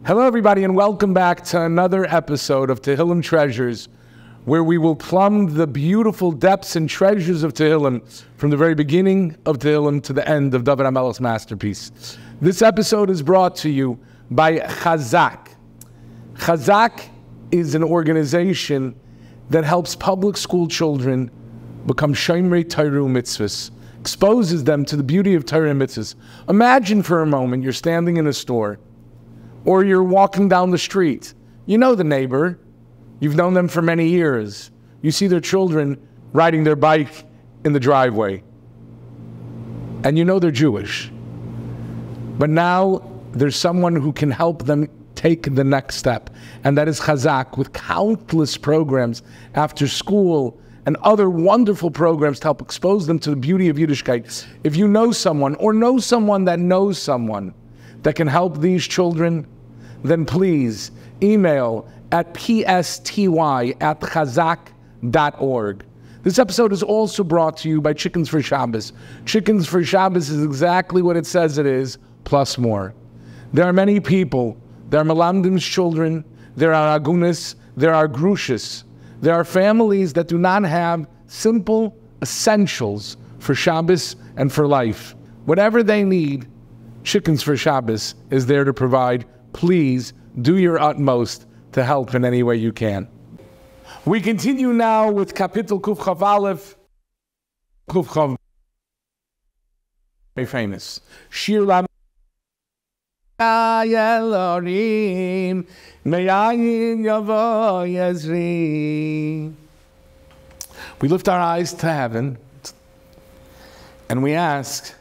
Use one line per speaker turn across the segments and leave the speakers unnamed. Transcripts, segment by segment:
Hello everybody and welcome back to another episode of Tehillim Treasures, where we will plumb the beautiful depths and treasures of Tehillim from the very beginning of Tehillim to the end of David HaMelech's masterpiece. This episode is brought to you by Chazaq. Chazaq is an organization that helps public school children become Shomrei Torah Mitzvahs, exposes them to the beauty of Torah and Mitzvahs. Imagine for a moment you're standing in a store, or you're walking down the street. You know the neighbor. You've known them for many years. You see their children riding their bike in the driveway. And you know they're Jewish. But now there's someone who can help them take the next step. And that is Chazaq, with countless programs after school and other wonderful programs to help expose them to the beauty of Yiddishkeit. If you know someone or know someone that can help these children, then please email at psty@chazaq.org. This episode is also brought to you by Chickens for Shabbos. Chickens for Shabbos is exactly what it says it is, plus more. There are many people. There are Melamdim's children. There are Agunis. There are Grushis. There are families that do not have simple essentials for Shabbos and for life. Whatever they need, Chickens for Shabbos is there to provide. Please do your utmost to help in any way you can. We continue now with Kapitel Kuf Chav Aleph. Kuf Chav, very famous. Shir La Elohim Me'ayin Yavo Yezri. We lift our eyes to heaven and we ask,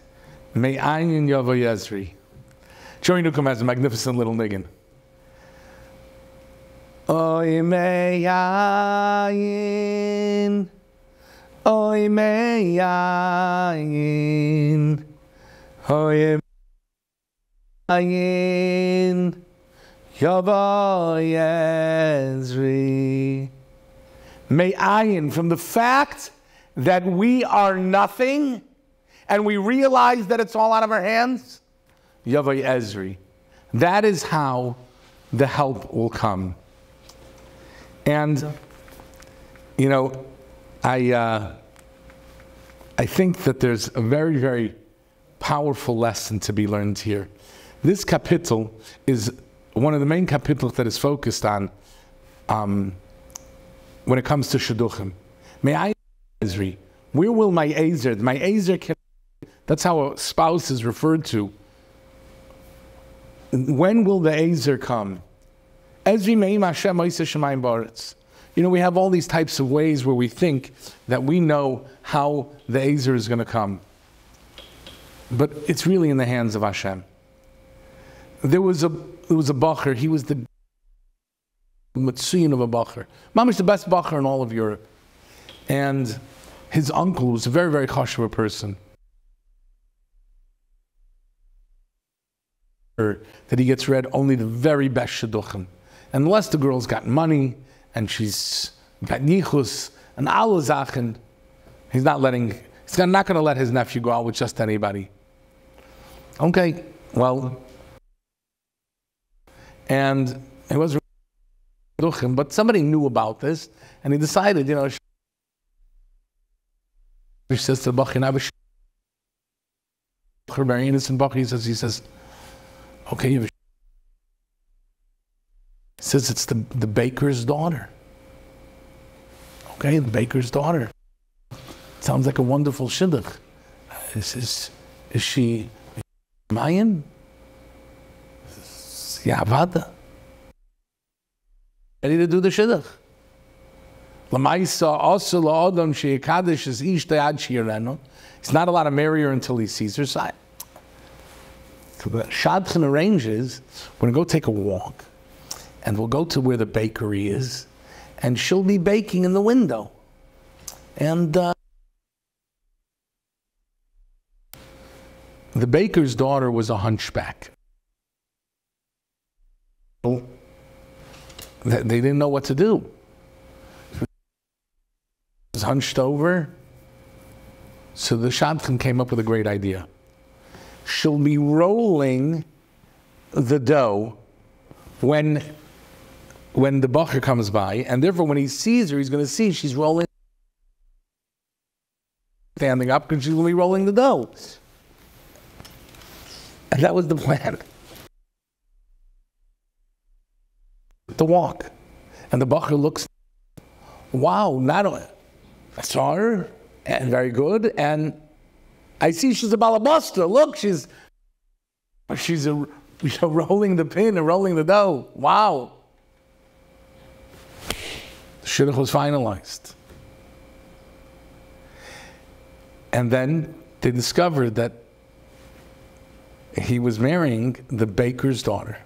Me'ayin Yavo Yezri. Joey Newcomb has a magnificent little niggin. Oy me'ayin, oy me'ayin, oy me'ayin, Yavo Yezri. Me'ayin, from the fact that we are nothing, and we realize that it's all out of our hands, Yavo Yezri. That is how the help will come. And, you know, I think that there's a very, very powerful lesson to be learned here. This kapitel is one of the main kapitels that is focused on when it comes to Shidduchim. Me'ayin Yezri. Where will my Ezer can, that's how a spouse is referred to. When will the Ezer come? You know, we have all these types of ways where we think that we know how the Ezer is going to come. But it's really in the hands of Hashem. There was a bacher, he was the Matsuyin of a bacher. Mamish, the best bacher in all of Europe. And his uncle was a very, very chashuv person. That he gets read only the very best shidduchim. Unless the girl's got money and she's got yichus and all zachen, he's not going to let his nephew go out with just anybody. Okay, well, and it was shidduchim, but somebody knew about this and he decided, you know, he says to the bach, very innocent bach, he says, okay, he says it's the baker's daughter. Okay, the baker's daughter. Sounds like a wonderful shidduch. Is she Mayan? Yeah, Avada. Ready to do the shidduch. He's not allowed to marry her until he sees her side. So the Shadchan arranges, we're going to go take a walk, and we'll go to where the bakery is, and she'll be baking in the window. And the baker's daughter was a hunchback. They didn't know what to do. She was hunched over. So the Shadchan came up with a great idea. She'll be rolling the dough when the bacher comes by, and therefore when he sees her, he's going to see she's rolling, standing up, because she's going to be rolling the dough. And that was the plan. To walk. And the bacher looks, wow, not only I saw her, and very good, and I see she's a balabuster. Look, she's rolling the pin and rolling the dough. Wow. The shidduch was finalized. And then they discovered that he was marrying the baker's daughter.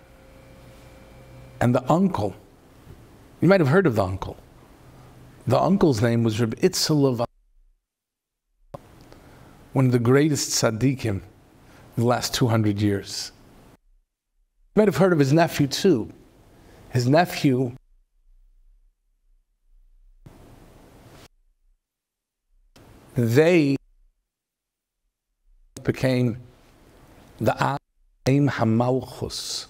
And the uncle, you might have heard of the uncle. The uncle's name was Rabbi Yechiel, one of the greatest tzaddikim in the last 200 years. You might have heard of his nephew too. His nephew they became the Aim HaMalchus,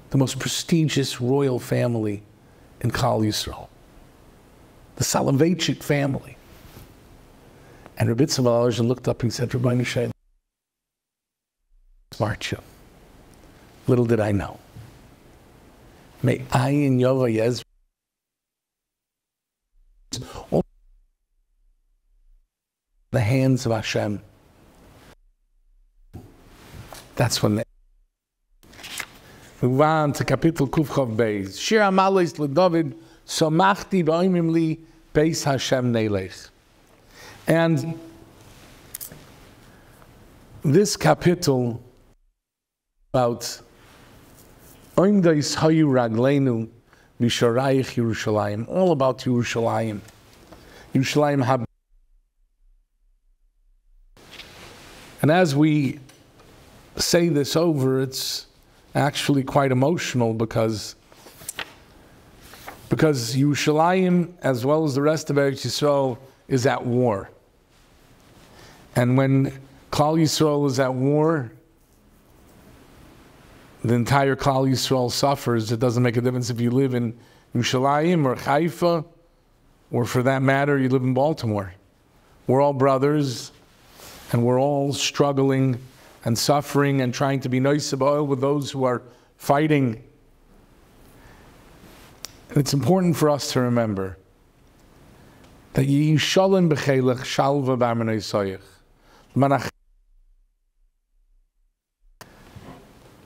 the most prestigious royal family in Klal Yisrael, the Soloveitchik family. And Rabbi Yechiel looked up and said, Rabbi Yechiel, smart you. Little did I know. May I in Yova Yez the hands of Hashem. That's when they move on to Kapitel Kuf Chav Beis. Shir Amalis LeDavid Somachti Ba'imim Li Beis Hashem Neilech. And this kapitel about Oimdais Hayu Ragleinu Misharayich Yerushalayim, all about Yerushalayim. Yerushalayim Hab. And as we say this over, it's actually quite emotional because Yerushalayim, as well as the rest of Eretz Yisrael, is at war. And when Klal Yisrael is at war, the entire Klal Yisrael suffers. It doesn't make a difference if you live in Yerushalayim or Haifa, or for that matter, you live in Baltimore. We're all brothers, and we're all struggling and suffering and trying to be nice with those who are fighting. And it's important for us to remember that Yishalem b'chelech shalva b'armenei soyach.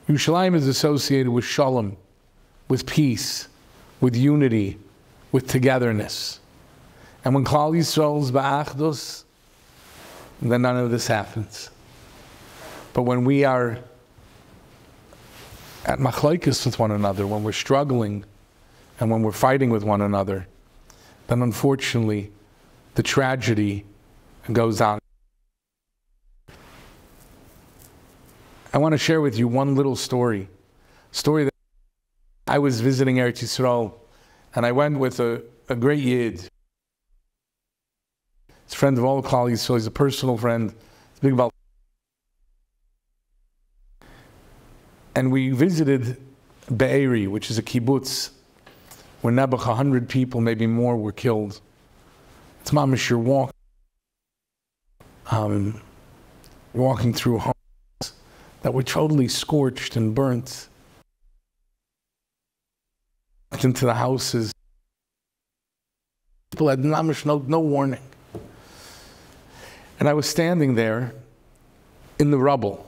Yerushalayim is associated with shalom, with peace, with unity, with togetherness. And when Klal Yisrael is ba'achdus, then none of this happens. But when we are at machlokes with one another, when we're struggling, and when we're fighting with one another, then unfortunately, the tragedy goes on. I want to share with you one little story. Story that I was visiting Eretz Yisrael, and I went with a great Yid. He's a friend of all Klal Yisrael. He's a personal friend. He's big about. And we visited Be'eri, which is a kibbutz, where Nebuch, 100 people, maybe more, were killed. It's mamish, you're walking through homes that were totally scorched and burnt. Into the houses. People had mamish, no warning. And I was standing there in the rubble,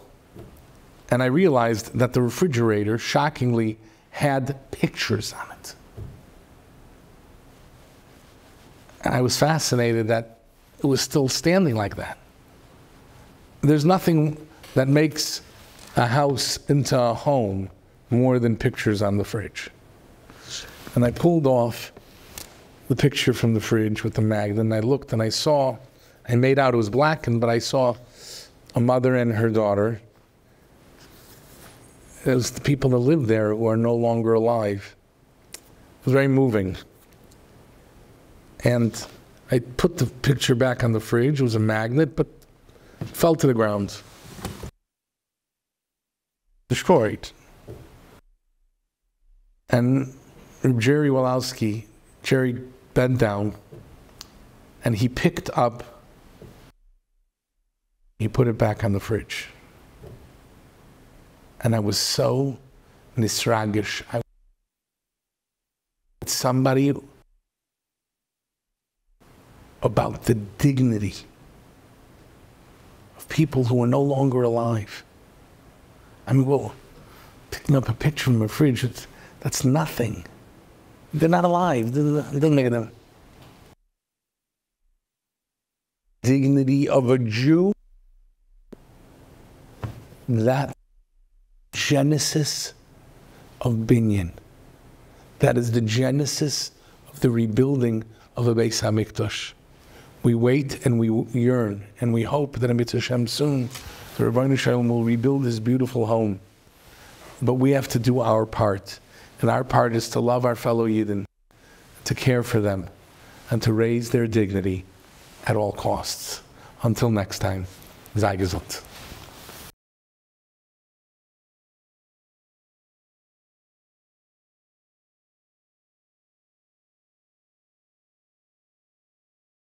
and I realized that the refrigerator, shockingly, had pictures on it. And I was fascinated that it was still standing like that. There's nothing that makes a house into a home more than pictures on the fridge. And I pulled off the picture from the fridge with the magnet, and I looked and I saw, I made out it was blackened, but I saw a mother and her daughter. It was the people that lived there who are no longer alive. It was very moving. And I put the picture back on the fridge. It was a magnet, but it fell to the ground. Destroyed. And Jerry Walowski, Jerry bent down, and he picked up, he put it back on the fridge. And I was so nisragish. Somebody about the dignity of people who are no longer alive. I mean, well, picking up a picture from a fridge, that's nothing. They're not alive. It doesn't make them. Dignity of a Jew, that genesis of Binyan. That is the genesis of the rebuilding of the Beis HaMikdash. We wait and we yearn and we hope that Mitzvah Hashem soon the Rebbeinu Shalom will rebuild his beautiful home. But we have to do our part. And our part is to love our fellow Yidden, to care for them, and to raise their dignity at all costs. Until next time, sei gesund.